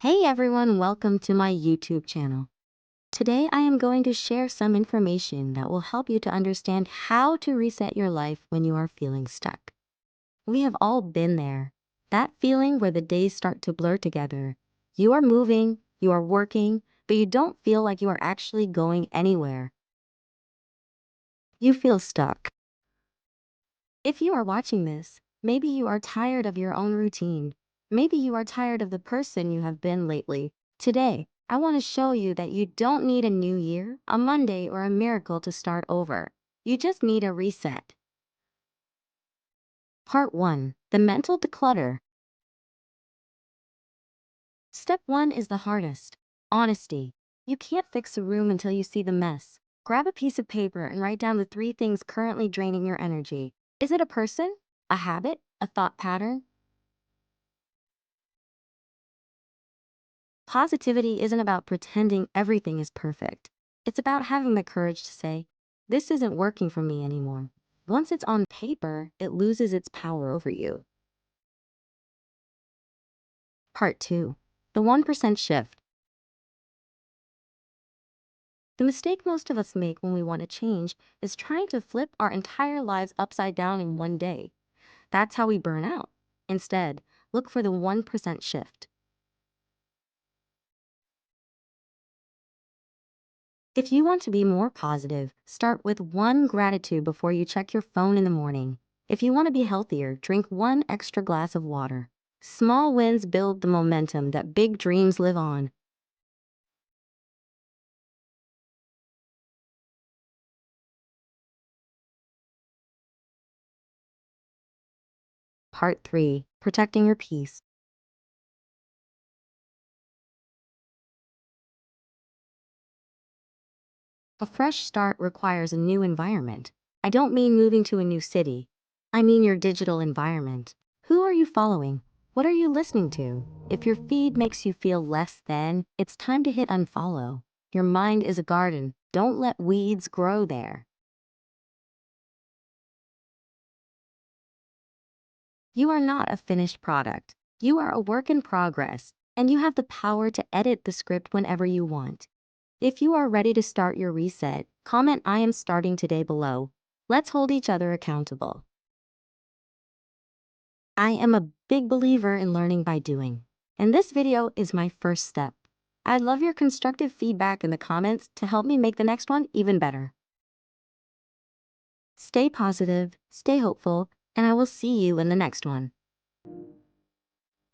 Hey everyone, welcome to my YouTube channel. Today I am going to share some information that will help you to understand how to reset your life when you are feeling stuck. We have all been there. That feeling where the days start to blur together. You are moving, you are working, but you don't feel like you are actually going anywhere. You feel stuck. If you are watching this, maybe you are tired of your own routine. Maybe you are tired of the person you have been lately. Today, I want to show you that you don't need a new year, a Monday, or a miracle to start over. You just need a reset. Part 1. The mental declutter. Step 1 is the hardest. Honesty. You can't fix a room until you see the mess. Grab a piece of paper and write down the 3 things currently draining your energy. Is it a person, a habit, a thought pattern? Positivity isn't about pretending everything is perfect. It's about having the courage to say, this isn't working for me anymore. Once it's on paper, it loses its power over you. Part 2. The 1% shift. The mistake most of us make when we want to change is trying to flip our entire lives upside down in one day. That's how we burn out. Instead, look for the 1% shift. If you want to be more positive, start with one gratitude before you check your phone in the morning. If you want to be healthier, drink one extra glass of water. Small wins build the momentum that big dreams live on. Part 3. Protecting your peace. A fresh start requires a new environment. I don't mean moving to a new city. I mean your digital environment. Who are you following? What are you listening to? If your feed makes you feel less than, it's time to hit unfollow. Your mind is a garden. Don't let weeds grow there. You are not a finished product. You are a work in progress, and you have the power to edit the script whenever you want. If you are ready to start your reset, comment I am starting today below. Let's hold each other accountable. I am a big believer in learning by doing, and this video is my first step. I'd love your constructive feedback in the comments to help me make the next one even better. Stay positive, stay hopeful, and I will see you in the next one.